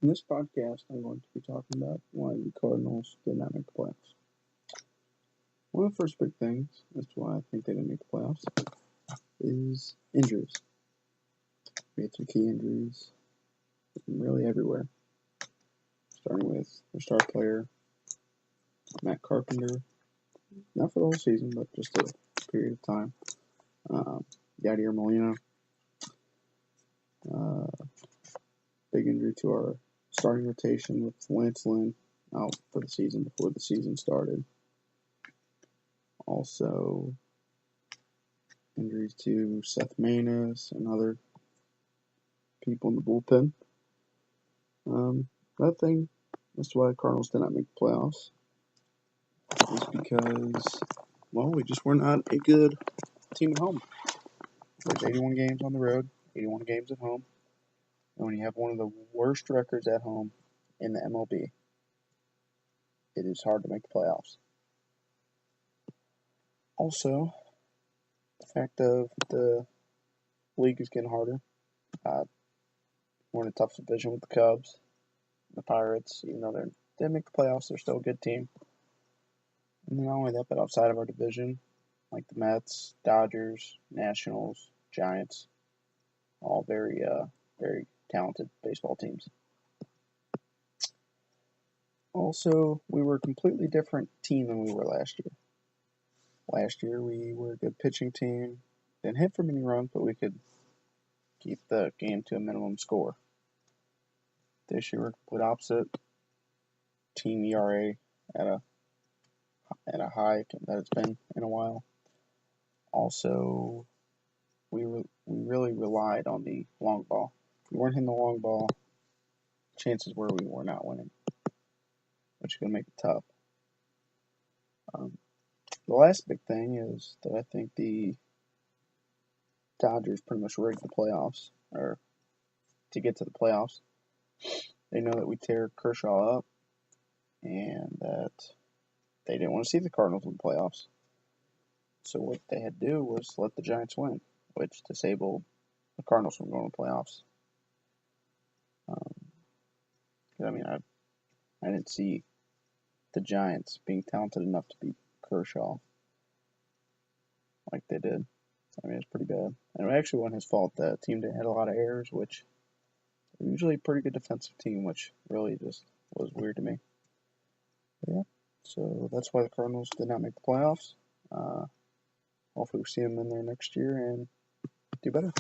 In this podcast, I'm going to be talking about why the Cardinals did not make the playoffs. One of the first big things as to why I think they didn't make the playoffs is injuries. We had some key injuries really everywhere, starting with their star player, Matt Carpenter, not for the whole season, but just a period of time. Yadier Molina, big injury to our starting rotation with Lance Lynn out for the season before the season started. Also, injuries to Seth Maness and other people in the bullpen. That thing as to why the Cardinals did not make the playoffs is because, well, we just were not a good team at home. There's 81 games on the road, 81 games at home, and when you have one of the worst records at home in the MLB, it is hard to make the playoffs. Also, the fact of the league is getting harder. We're in a tough division with the Cubs, the Pirates. Even though they didn't make the playoffs, they're still a good team. And not only that, but outside of our division, like the Mets, Dodgers, Nationals, Giants, all very talented baseball teams. Also, we were a completely different team than we were last year. Last year, we were a good pitching team. Didn't hit for many runs, but we could keep the game to a minimum score. This year, we're complete opposite. Team ERA at a high that it's been in a while. Also, we really relied on the long ball. If we weren't hitting the long ball, chances were we were not winning, which is going to make it tough. The last big thing is that I think the Dodgers pretty much rigged the playoffs, or to get to the playoffs. They know that we tear Kershaw up, and that they didn't want to see the Cardinals in the playoffs. So what they had to do was let the Giants win, which disabled the Cardinals from going to the playoffs. I didn't see the Giants being talented enough to beat Kershaw like they did. It's pretty bad. And it actually wasn't his fault. The team had a lot of errors, which are usually a pretty good defensive team, which really just was weird to me. But yeah, so that's why the Cardinals did not make the playoffs. Hopefully we see them in there next year and do better.